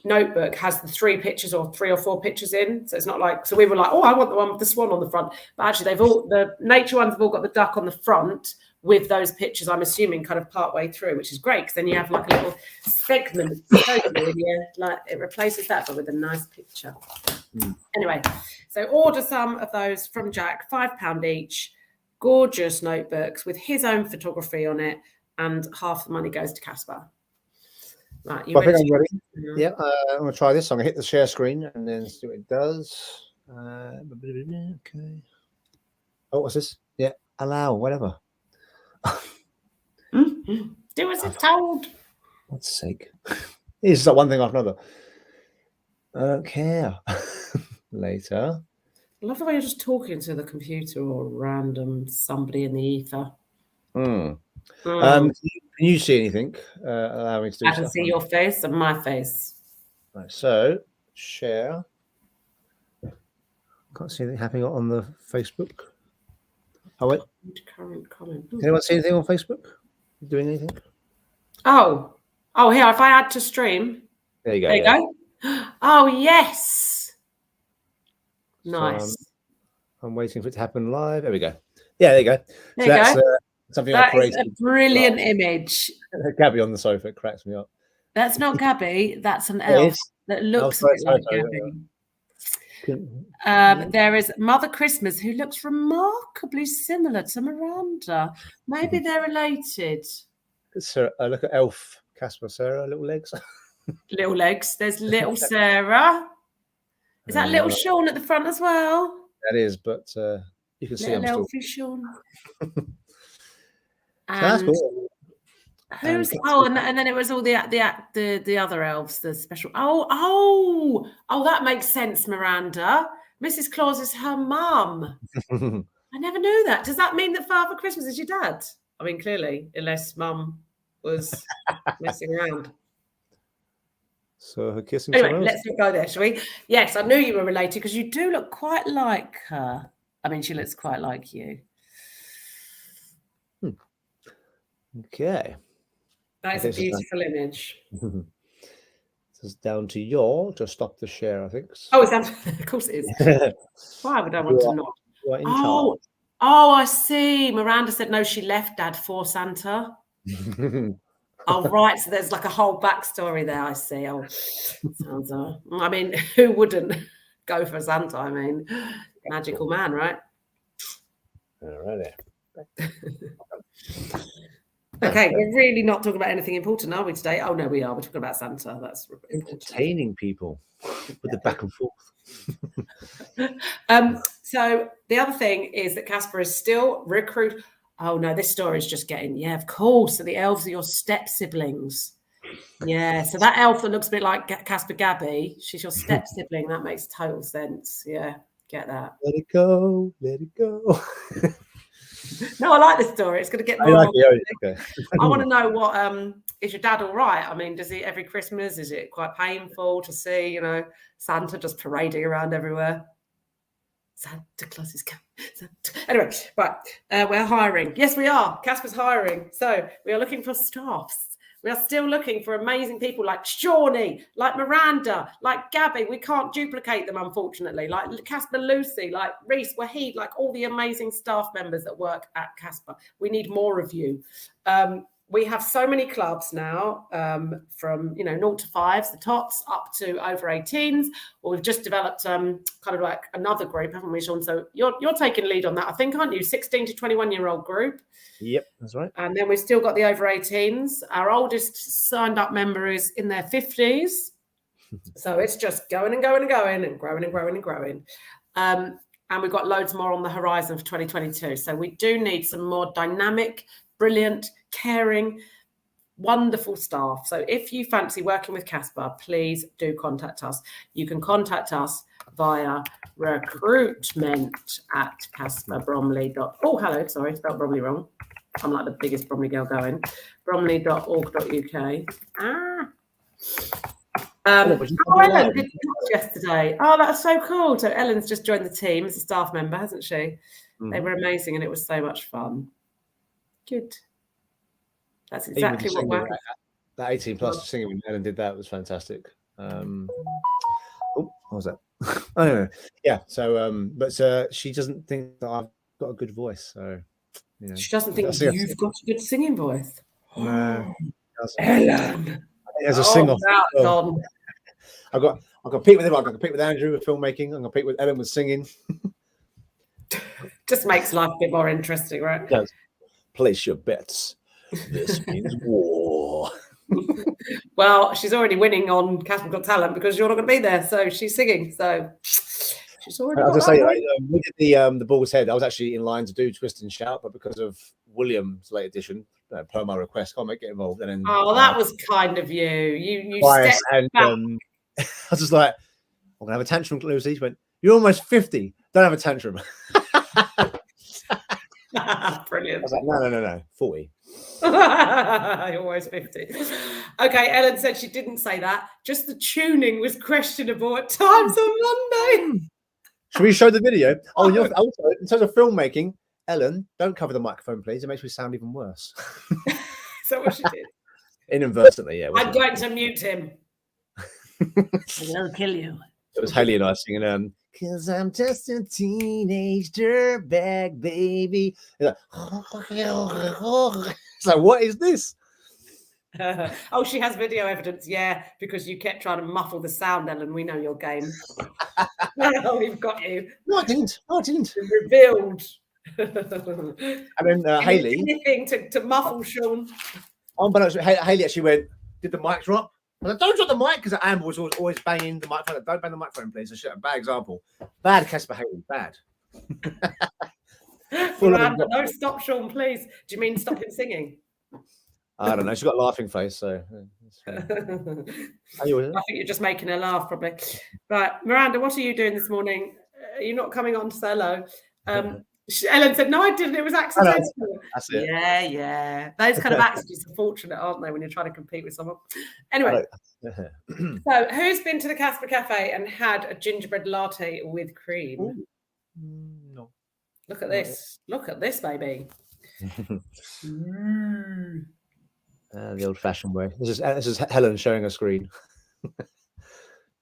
notebook has the 3 pictures or 3 or 4 pictures in. So it's not like, so we were like, oh, I want the one with the swan on the front. But actually the nature ones have all got the duck on the front with those pictures, I'm assuming, kind of part way through, which is great, because then you have like a little segment. Like it replaces that, but with a nice picture. Anyway, so order some of those from Jack, £5 each. Gorgeous notebooks with his own photography on it, and half the money goes to CASPA. Right, I think I'm ready. Yeah, I'm going to try this. I'm going to hit the share screen and then see what it does. Okay. Oh, what's this? Yeah, allow, whatever. Do as it's told. God's sake. It's like one thing after another. I don't care. Later. I love the way you're just talking to the computer or random somebody in the ether. Can you see anything? Allow me to do I can see your face and my face. Right, so share. Can't see anything happening on the Facebook. Oh wait. Current comment. Can anyone see anything on Facebook? Doing anything? Oh, here. If I add to stream. There you go. There you go. Oh yes. Nice. So, I'm waiting for it to happen live. There we go. Yeah, there you go. There you go. Something that I created. Is a brilliant image. Gabby on the sofa, it cracks me up. That's not Gabby. That's an elf that looks a bit like Gabby. There is Mother Christmas, who looks remarkably similar to Miranda. Maybe they're related. Look at Elf, Casper, Sarah, little legs. Little legs. There's little Sarah. Is that little Sean at the front as well? That is, but you can see little I'm still. Sean. That's cool. Who's and then it was all the other elves, the special. Oh, that makes sense, Miranda. Mrs. Claus is her mum. I never knew that. Does that mean that Father Christmas is your dad? I mean, clearly, unless Mum was messing around. So her kissing. Anyway, let's not go there, shall we? Yes, I knew you were related because you do look quite like her. I mean, she looks quite like you. Okay. That is a beautiful image. This is down to to stop the share, I think. Oh, is that? Of course it is. Why would I want to not? Oh, I see. Miranda said no, she left Dad for Santa. Oh, right. So there's like a whole backstory there, I see. Oh, sounds. I mean, who wouldn't go for Santa? I mean, magical man, right? All right. Okay, we're really not talking about anything important, are we, today? Oh, no, we are. We're talking about Santa. That's entertaining people with the back and forth. So the other thing is that CASPA is still recruit. Oh, no, this story is just getting, of course. So the elves are your step siblings. Yeah, so that elf that looks a bit like CASPA Gabby, she's your step sibling. That makes total sense. Yeah, get that. Let it go. Let it go. No, I like this story. It's going to get more. Okay. I want to know what is your dad all right? I mean, does he every Christmas? Is it quite painful to see, Santa just parading around everywhere? Santa Claus is coming. Anyway, right. We're hiring. Yes, we are. CASPA's hiring. So we are looking for staffs. We are still looking for amazing people like Shawnee, like Miranda, like Gabby. We can't duplicate them, unfortunately. Like CASPA Lucy, like Reese, Wahid, like all the amazing staff members that work at CASPA. We need more of you. We have so many clubs now, from 0 to 5s, the tots, up to over 18s. Well, we've just developed kind of like another group, haven't we, Sean? So you're taking lead on that, I think, aren't you? 16 to 21-year-old group. Yep, that's right. And then we've still got the over 18s. Our oldest signed up member is in their 50s. So it's just going and going and going and growing and growing and growing. And we've got loads more on the horizon for 2022. So we do need some more dynamic, brilliant, caring, wonderful staff. So if you fancy working with CASPA, please do contact us. You can contact us via recruitment@caspabromley. Oh, hello, sorry, spelled Bromley wrong. I'm like the biggest Bromley girl going. Bromley.org.uk. Ellen did yesterday. Oh, that's so cool. So Ellen's just joined the team as a staff member, hasn't she? Mm-hmm. They were amazing and it was so much fun. Good. That's exactly what we're... That 18 plus singing when Helen did that was fantastic. What was that? I don't know. Yeah. So, but she doesn't think that I've got a good voice. So, she doesn't think you've got a good singing voice. No, Ellen. As a singer, I've got to compete with him. I've got to compete with Andrew with filmmaking. I'm going to compete with Ellen with singing. Just makes life a bit more interesting, right? It does. Place your bets. This means war. Well, she's already winning on CASPA Got Talent because you're not going to be there, so she's singing. So she's already. I was going to say, we did the Bull's Head. I was actually in line to do Twist and Shout, but because of William's late edition, per my request, can't make it involved. And then, that was kind of you. You stepped back. I was just like, I'm gonna have a tantrum, Lucy. She went, "You're almost 50. Don't have a tantrum." Brilliant. I was like, no, 40. You're almost 50. Okay, Ellen said she didn't say that. Just the tuning was questionable at times on Monday. Should we show the video? Also, in terms of filmmaking, Ellen, don't cover the microphone, please. It makes me sound even worse. Is that what she did? Inadvertently, yeah. I'm going to mute him. I'll kill you. It was Haley and I singing, "Cause I'm just a teenage dirtbag baby." It's like, what is this? She has video evidence, yeah, because you kept trying to muffle the sound, Ellen. We know your game. We've got you. No, I didn't. Revealed. And then Haley. Anything to muffle Sean. But Haley actually went, "Did the mic drop?" I was like, "Don't drop the mic," because Amber was always banging the microphone. "Don't bang the microphone, please." A bad example. Bad CASPA Haley. Bad. No, stop, Sean, please. Do you mean stop him singing? I don't know. She's got a laughing face, so. I think you're just making her laugh, probably. Right, Miranda, what are you doing this morning? Are you not coming on to say hello? Ellen said, "No, I didn't. It was accidental." That's it. Yeah. Those kind of accidents are fortunate, aren't they, when you're trying to compete with someone? Anyway, so who's been to the CASPA Cafe and had a gingerbread latte with cream? No. Look at this. Look at this, baby. The old-fashioned way. This is Helen showing a screen.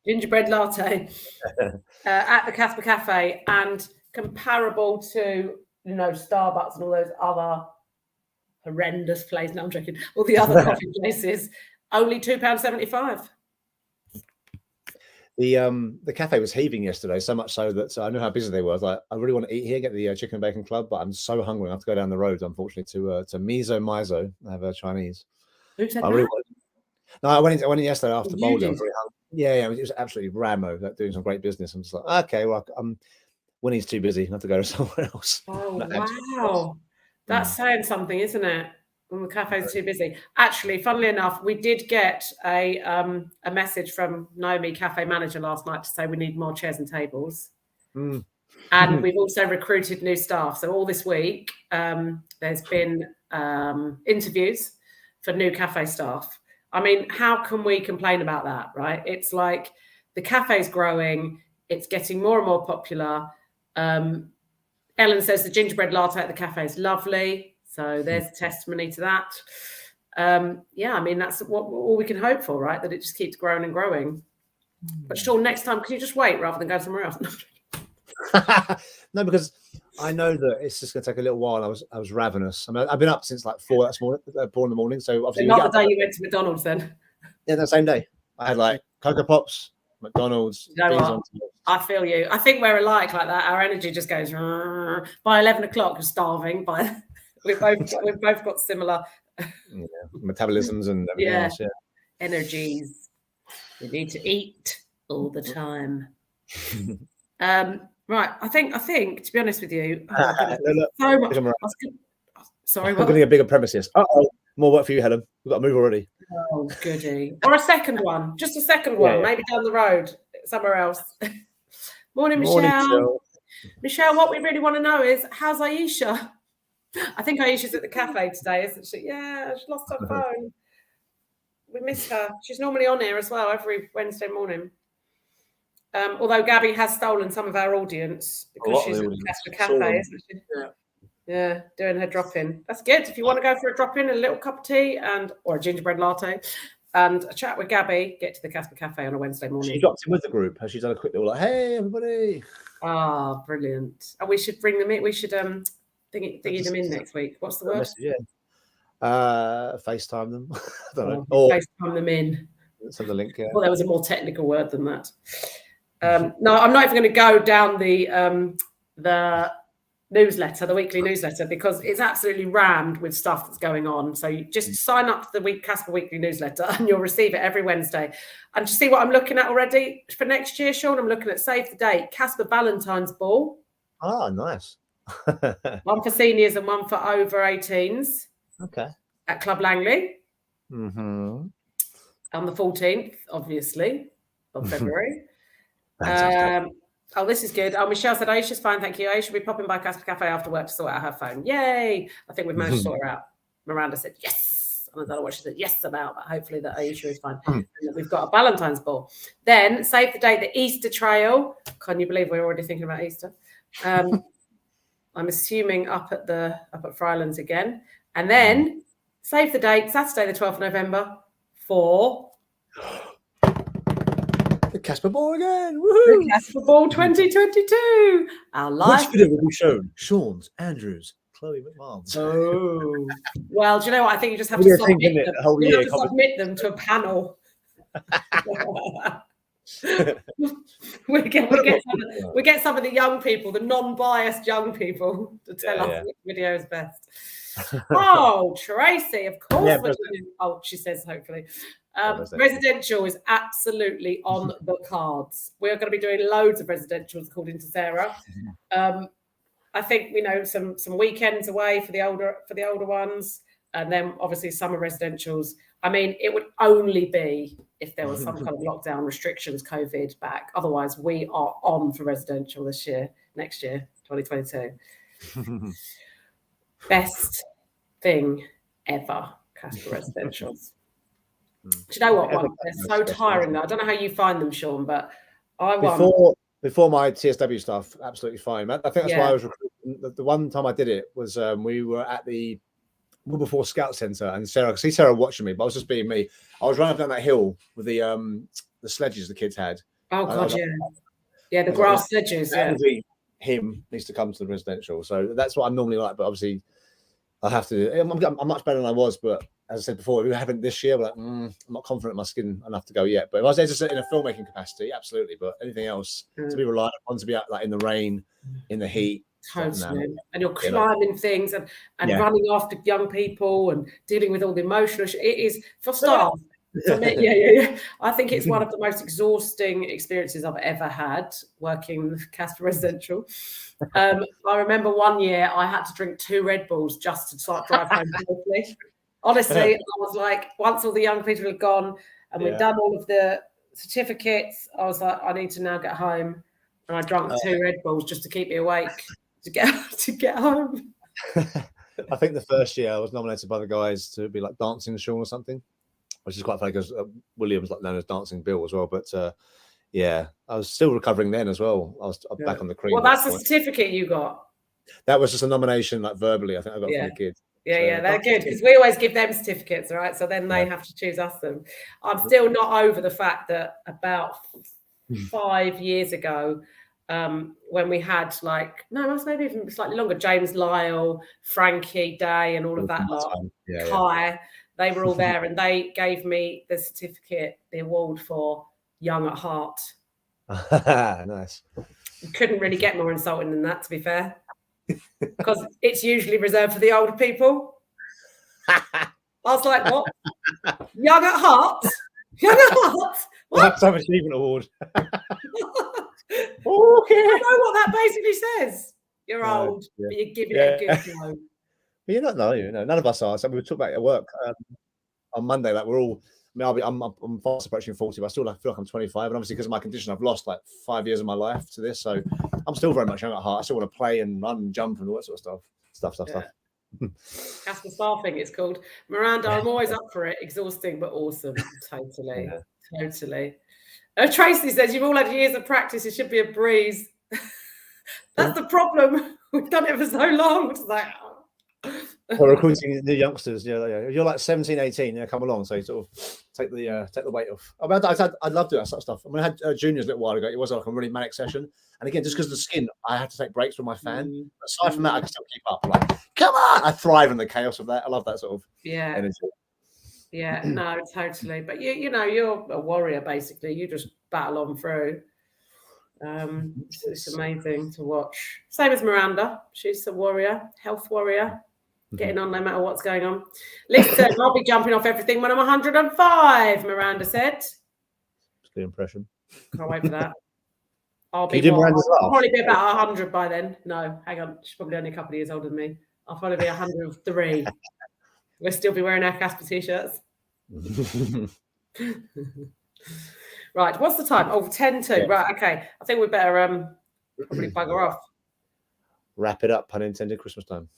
Gingerbread latte at the CASPA Cafe, and comparable to Starbucks and all those other horrendous places. No, I'm joking. All the other coffee places, only £2.75. The cafe was heaving yesterday, so much so that I knew how busy they were. I was like, I really want to eat here, get the chicken and bacon club, but I'm so hungry I have to go down the road, unfortunately, to Mizo. I have a Chinese. Who said that? No, I went in yesterday after the bowl. Yeah, it was absolutely ramo, doing some great business. I'm just like, okay, well, Winnie's too busy. I have to go to somewhere else. Oh, wow. That's saying something, isn't it? When the cafe's too busy. Actually, funnily enough, we did get a message from Naomi, cafe manager, last night to say we need more chairs and tables. And we've also recruited new staff. So all this week, there's been interviews for new cafe staff. I mean, how can we complain about that, right? It's like the cafe's growing. It's getting more and more popular. Ellen says the gingerbread latte at the cafe is lovely. So there's a testimony to that. yeah, I mean, that's all we can hope for, right? That it just keeps growing and growing. But Sean, next time, can you just wait rather than go somewhere else? No, because I know that it's just going to take a little while. I was ravenous. I mean, I've been up since like 4 in the morning. So obviously, not the day you went to McDonald's, then. Yeah, the same day. I had like Cocoa Pops, McDonald's. You know what? I feel you. I think we're alike like that. Our energy just goes by 11 o'clock. You're starving. We've both got similar metabolisms and everything else. Yeah, energies. We need to eat all the time. Right. I think. To be honest with you, so much. Sorry, we're going to get bigger premises. More work for you, Helen. We've got to move already. Oh, goody. Or a second one. Just a second one. Maybe down the road, somewhere else. Morning, Michelle. Michelle, what we really want to know is, how's Aisha? I think Aisha's at the cafe today, isn't she? Yeah, she lost her phone. We miss her. She's normally on here as well every Wednesday morning. Although Gabby has stolen some of our audience because she's at the cafe, isn't she? Yeah, doing her drop-in. That's good. If you want to go for a drop-in, a little cup of tea or a gingerbread latte and a chat with Gabby, get to the CASPA Cafe on a Wednesday morning. She dropped in with the group. Has she done a quick little like, hey, everybody? Ah, brilliant. And we should bring them in. We should thingy them in next week. What's the word? FaceTime them. I don't know. Or FaceTime them in. Send the link, yeah. Well, there was a more technical word than that. No, I'm not even going to go down the newsletter, the weekly newsletter, because it's absolutely rammed with stuff that's going on. So you just sign up to the CASPA weekly newsletter and you'll receive it every Wednesday. And to see what I'm looking at already for next year, Sean, I'm looking at save the date, CASPA Valentine's Ball. Oh, nice. One for seniors and one for over 18s. Okay. At Club Langley. Mm-hmm. On the 14th, obviously, of February. Oh, this is good. Oh, Michelle said, Aisha's fine, thank you. Aisha will be popping by CASPA Cafe after work to sort out her phone. Yay! I think we've managed to sort her out. Miranda said, yes. I don't know what she said yes about, but hopefully that Aisha is fine. And that we've got a Valentine's Ball. Then, save the date, the Easter Trail. Can you believe we're already thinking about Easter? I'm assuming up at Frylands again. And then, save the date, Saturday the 12th of November for... the CASPA Ball again. Woohoo! The CASPA Ball 2022. Our live which video will be shown? Sean's, Andrew's, Chloe McMahon's. Oh, well, do you know what? I think you just have to submit them to a panel. we get some of the young people, the non-biased young people, to tell us which video is best. Oh, Tracy, of course. She says hopefully. Residential is absolutely on the cards. We're going to be doing loads of residentials, according to Sarah. I think some weekends away for the older ones, and then obviously summer residentials. I mean, it would only be if there was some kind of lockdown restrictions, COVID back. Otherwise, we are on for residential next year, 2022. Best thing ever, CASPA residentials. Do you know what one? They're so tiring though. I don't know how you find them, Sean, but I won. Before my TSW stuff, absolutely fine. I think that's why I was recruiting. The one time I did it was we were at the Wilberforce Scout Centre, and Sarah, I see Sarah watching me, but I was just being me. I was running up down that hill with the sledges the kids had. Oh God, yeah, the grass sledges. Yeah, him needs to come to the residential, so that's what I'm normally like. But obviously, I have to. I'm much better than I was, but as I said before, we haven't this year. But I'm not confident in my skin enough to go yet. But if I was there just in a filmmaking capacity, absolutely. But anything else to be reliant on, to be out like in the rain, in the heat. Totally. And you're climbing things and running after young people and dealing with all the emotional. It is for staff. For me, I think it's one of the most exhausting experiences I've ever had working with CASPA residential. I remember one year I had to drink 2 Red Bulls just to start drive home safely. Honestly, I was like, once all the young people had gone and we'd done all of the certificates, I was like, I need to now get home. And I drank 2 Red Bulls just to keep me awake to get home. I think the first year I was nominated by the guys to be like Dancing Sean or something, which is quite funny because William's like known as Dancing Bill as well. But I was still recovering then as well. I was back on the cream. Well, that's the certificate you got. That was just a nomination, like verbally. I think I got from the kids. Yeah, they're good because we always give them certificates, right? So then they have to choose us them. I'm still not over the fact that about 5 years ago, when we had maybe even slightly longer, James Lyle, Frankie Day, and all of that lot, Kai, they were all there, and they gave me the certificate, the award for Young at Heart. Nice. You couldn't really get more insulting than that, to be fair, because it's usually reserved for the older people. I was like, what? Young at Heart? Young at Heart? What? Lifetime Achievement Award. Okay. I know what that basically says. You're old, but you're giving it a good go. But you're not, none of us are. So we were talking about at work on Monday. Like we're all. I mean, I'm fast approaching 40, but I still feel like I'm 25. And obviously, because of my condition, I've lost like 5 years of my life to this. So I'm still very much young at heart. I still want to play and run and jump and all that sort of stuff. CASPA staffing, it's called. Miranda, I'm always up for it. Exhausting, but awesome. Totally. Tracy says, you've all had years of practice. It should be a breeze. That's the problem. We've done it for so long. It's like, we're recruiting new youngsters. You're like 17, 18. Come along. So you sort of take the weight off. I mean, I'd love to do that sort of stuff. I mean, I had juniors a little while ago. It was like a really manic session. And again, just because of the skin, I had to take breaks from my fan. Aside from that, I can still keep up. Like, come on! I thrive in the chaos of that. I love that sort of energy. Yeah, no, totally. But you know, you're a warrior basically. You just battle on through. It's amazing to watch. Same as Miranda. She's a warrior, health warrior, getting on no matter what's going on. Listen, I'll be jumping off everything when I'm 105, Miranda said. It's a good impression. Can't wait for that. I'll probably be about 100 by then. No, hang on. She's probably only a couple of years older than me. I'll probably be 103. We'll still be wearing our CASPA t-shirts. Right, what's the time? Oh, 10 to. Right, okay. I think we better probably bugger off. Wrap it up, pun intended, Christmas time.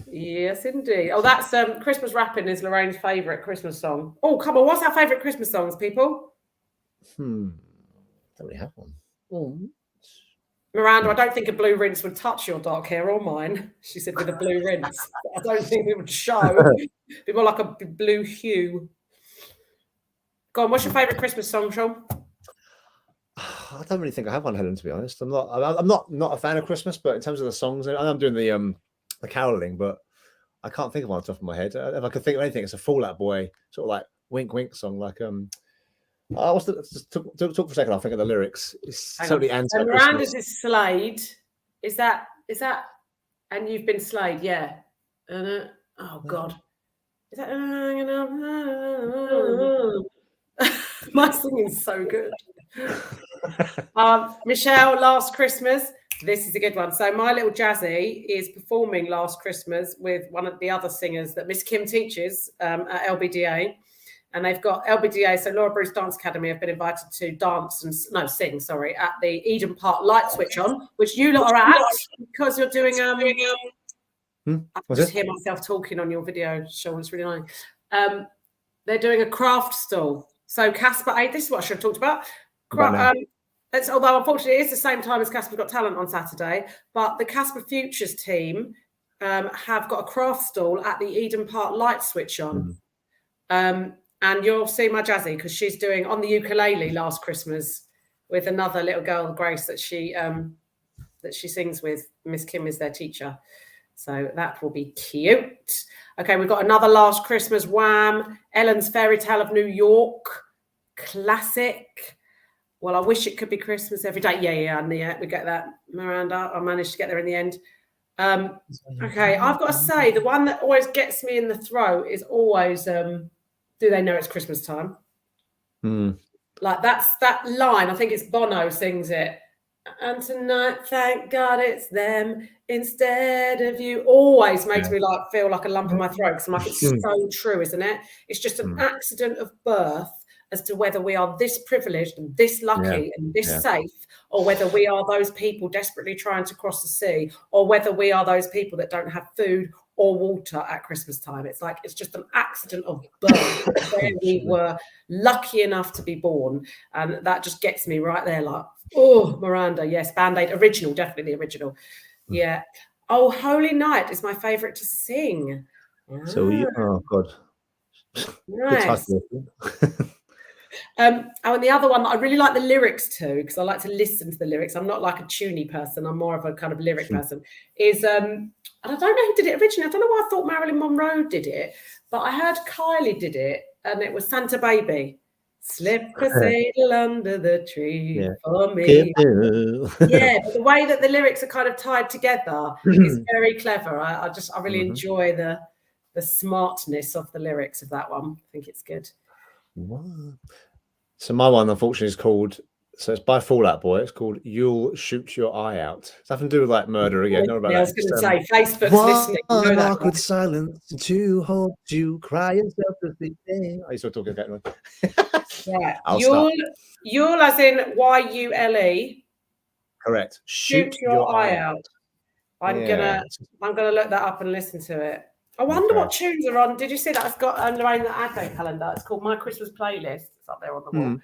Yes, indeed. Oh, that's Christmas Wrapping is Lorraine's favourite Christmas song. Oh, come on. What's our favourite Christmas songs, people? Don't really have one. Miranda, I don't think a blue rinse would touch your dark hair or mine. She said with a blue rinse. I don't think it would show. It'd be more like a blue hue. Go on, what's your favourite Christmas song, Sean? I don't really think I have one, Helen, to be honest. I'm not a fan of Christmas, but in terms of the songs, I'm doing the caroling, but I can't think of one off the top of my head. If I could think of anything, it's a Fall Out Boy, sort of like wink wink song, like talk for a second. I'll think of the lyrics. It's totally anti. Miranda's is Slade. Is that? And you've been Slade, yeah. Oh God, is that? My singing's so good. Michelle, Last Christmas. This is a good one. So my little Jazzy is performing Last Christmas with one of the other singers that Miss Kim teaches at LBDA. And they've got LBDA, so Laura Bruce Dance Academy, have been invited to sing, at the Eden Park Light Switch On, which you lot are at because you're doing I just hear myself talking on your video, Sean. It's really annoying. They're doing a craft stall. So CASPA, this is what I should have talked about. Although unfortunately it is the same time as CASPA Got Talent on Saturday, but the CASPA Futures team have got a craft stall at the Eden Park Light Switch On. And you'll see my Jazzy because she's doing on the ukulele Last Christmas with another little girl, Grace, that she sings with. Miss Kim is their teacher. So that will be cute. Okay, we've got another Last Christmas, Wham! Ellen's Fairy Tale of New York, classic. Well, I wish it could be Christmas every day. Yeah, we get that. Miranda, I managed to get there in the end. Okay, I've got to say, the one that always gets me in the throat is always, do they know it's Christmas time? Like that's that line. I think it's Bono sings it. And tonight, thank God it's them instead of you. Always makes me feel like a lump in my throat because I'm like, it's so true, isn't it? It's just an accident of birth as to whether we are this privileged and this lucky and this safe, or whether we are those people desperately trying to cross the sea, or whether we are those people that don't have food or water at Christmas time. It's like, it's just an accident of birth where we were lucky enough to be born. And that just gets me right there, like, oh, Miranda, yes, Band-Aid, original, definitely the original. Yeah. Oh, Holy Night is my favourite to sing. So oh God, good Nice. title. And the other one that I really like the lyrics to, because I like to listen to the lyrics. I'm not like a tuney person. I'm more of a kind of lyric person. Is and I don't know who did it originally. I don't know why I thought Marilyn Monroe did it, but I heard Kylie did it, and it was Santa Baby. Slip a sandal under the tree for me. Yeah, but the way that the lyrics are kind of tied together is very clever. I really enjoy the smartness of the lyrics of that one. I think it's good. So my one, unfortunately, is called. So it's by Fall Out Boy. It's called "You'll Shoot Your Eye Out." It's nothing to do with like murder again. Not about I was going to say Facebook's listening. You know that, awkward silence to hold you, cry yourself to sleep. I used to talk about it. Right. You'll as in YULE. Correct. Shoot your eye out. I'm gonna look that up and listen to it. I wonder what tunes are on. Did you see that? It's got Lorraine the advent calendar. It's called My Christmas Playlist. It's up there on the wall.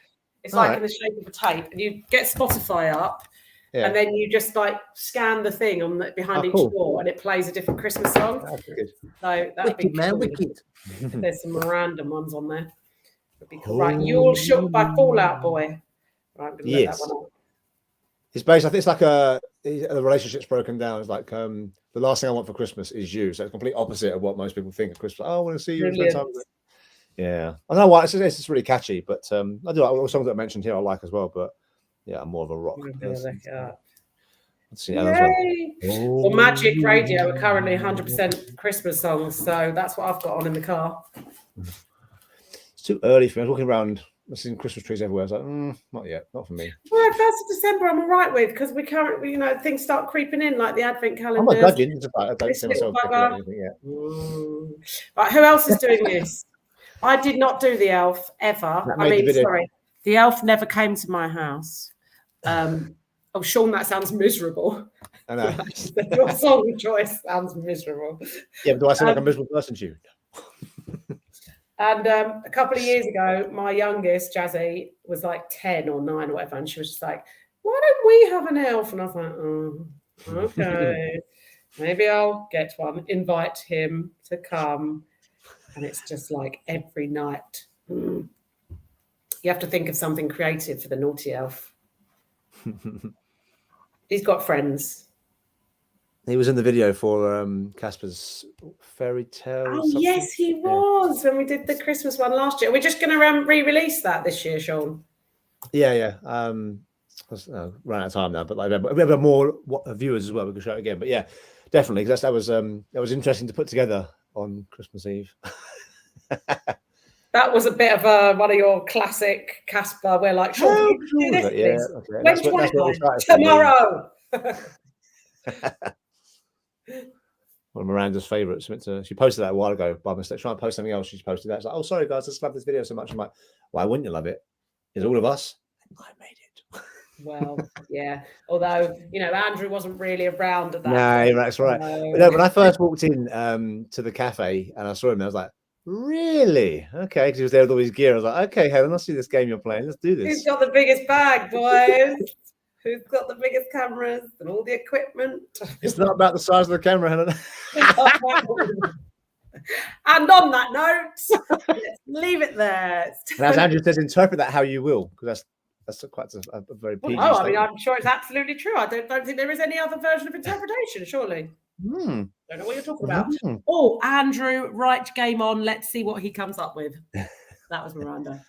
It's like in the shape of a tape, and you get Spotify up, and then you just like scan the thing on behind each door, and it plays a different Christmas song. That's good. So that'd be cool. Wicked. There's some random ones on there. That'd be cool. Right, You'll Shook by Fall Out Boy. Right, I'm gonna look that one up. It's based. I think it's like the relationship's broken down. It's like the last thing I want for Christmas is you. So it's complete opposite of what most people think of Christmas. Oh, I want to see you. Yeah, I don't know why. It's just really catchy. But I do like all the songs that I mentioned here. I like as well. But yeah, I'm more of a rock person. Let's see. Well, Magic Radio are currently 100% Christmas songs, so that's what I've got on in the car. It's too early for me. I was walking around. I've seen Christmas trees everywhere. I was like, not yet, not for me. Well, 1st of December, I'm all right with, because we currently, things start creeping in, like the advent calendar. I'm not judging. I don't see myself anything yet. Right, who else is doing this? I did not do the elf ever. The elf never came to my house. Oh, Sean, that sounds miserable. I know. Your song choice sounds miserable. Yeah, but do I sound like a miserable person to you? And a couple of years ago, my youngest, Jazzy, was like 10 or 9 or whatever. And she was just like, why don't we have an elf? And I was like, oh, okay. Maybe I'll get one. Invite him to come. And it's just like every night. You have to think of something creative for the naughty elf. He's got friends. He was in the video for CASPA's fairy tale. Oh, yes, he was when we did the Christmas one last year. We're just going to re-release that this year, Sean. Yeah. Run out of time now, but like we have more viewers as well. We can show it again. But yeah, definitely, because that was interesting to put together on Christmas Eve. That was a bit of one of your classic CASPA, where like, Sean, do this, please. Okay. When do you want it? Tomorrow. One of Miranda's favourites. She posted that a while ago by mistake. Trying to post something else, she posted that. It's like, oh, sorry guys, I just love this video so much. I'm like, why wouldn't you love it? It's all of us. I made it. Well, yeah. Although Andrew wasn't really around at that. No, that's right. But when I first walked in to the cafe and I saw him, I was like, really? Okay, because he was there with all his gear. I was like, okay, Helen, let's see this game you're playing. Let's do this. Who's got the biggest bag, boys? Who's got the biggest cameras and all the equipment? It's not about the size of the camera, Helen. And on that note, let's leave it there. And as Andrew says, interpret that how you will, because that's quite a very PG statement. I mean, I'm sure it's absolutely true. I don't think there is any other version of interpretation, surely. Don't know what you're talking about. Oh, Andrew, right, game on. Let's see what he comes up with. That was Miranda.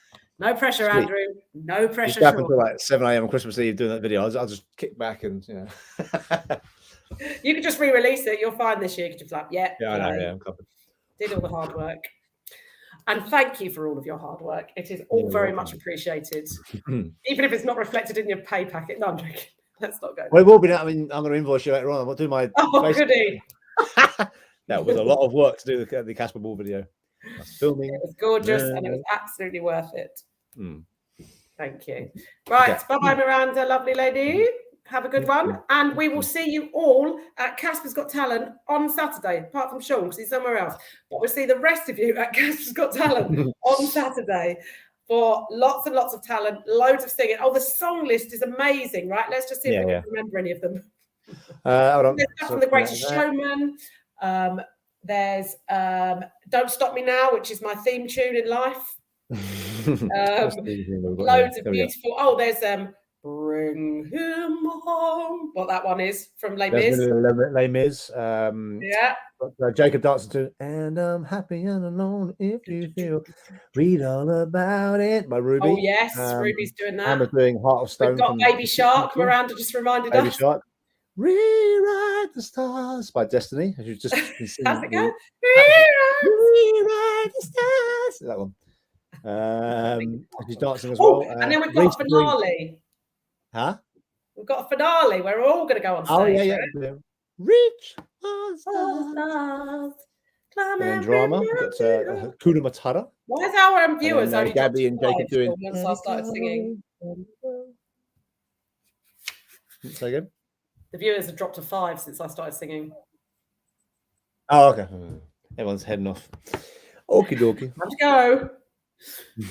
No pressure, sweet. Andrew. No pressure. Up until like 7 a.m. on Christmas Eve doing that video. I'll just kick back and You could just re-release it. You'll find this year. You could just I know. Yeah, I'm covered. Did all the hard work. And thank you for all of your hard work. It is all very much appreciated. Even if it's not reflected in your pay packet. No, I'm joking. Let's not go. Well, it will be. I mean, I'm going to invoice you later on. I'll do my. Oh, goody. That was a lot of work to do the CASPA ball video. I was filming. It was gorgeous and it was absolutely worth it. Thank you. Right. Okay. Bye-bye, Miranda. Lovely lady. Have a good one. And we will see you all at CASPA's Got Talent on Saturday, apart from Sean, because he's somewhere else. But we'll see the rest of you at CASPA's Got Talent on Saturday for lots and lots of talent, loads of singing. Oh, the song list is amazing, right? Let's just see if we can remember any of them. Hold on. There's stuff from The Greatest Showman. There's Don't Stop Me Now, which is my theme tune in life. Loads of beautiful. Oh, there's Bring Him Home. What that one is from Les Mis. Les Mis. Yeah. Jacob dancing to "And I'm happy and alone if you feel." Read all about it by Ruby. Oh yes, Ruby's doing that. Emma's doing Heart of Stone. We've got Baby Shark. Miranda just reminded us. Baby Shark. Rewrite the Stars by Destiny. As you've just been singing. How's it go? Rewrite the Stars. That one. She's dancing as well. And then we've got a finale. Huh? We've got a finale where we're all going to go on stage. Oh yeah. Right? Reach for stars. And then drama. We've got Hakuna Matata. Why is our viewers only Gabby and Jacob doing? Once I started singing. Say again. The viewers have dropped to 5 since I started singing. Oh, okay. Everyone's heading off. Okie dokie. Time to go.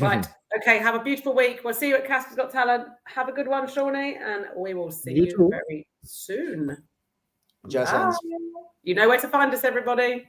Right. Okay. Have a beautiful week. We'll see you at CASPA's Got Talent. Have a good one, Shawnee, and we will see you very soon. Jazz hands. You know where to find us, everybody.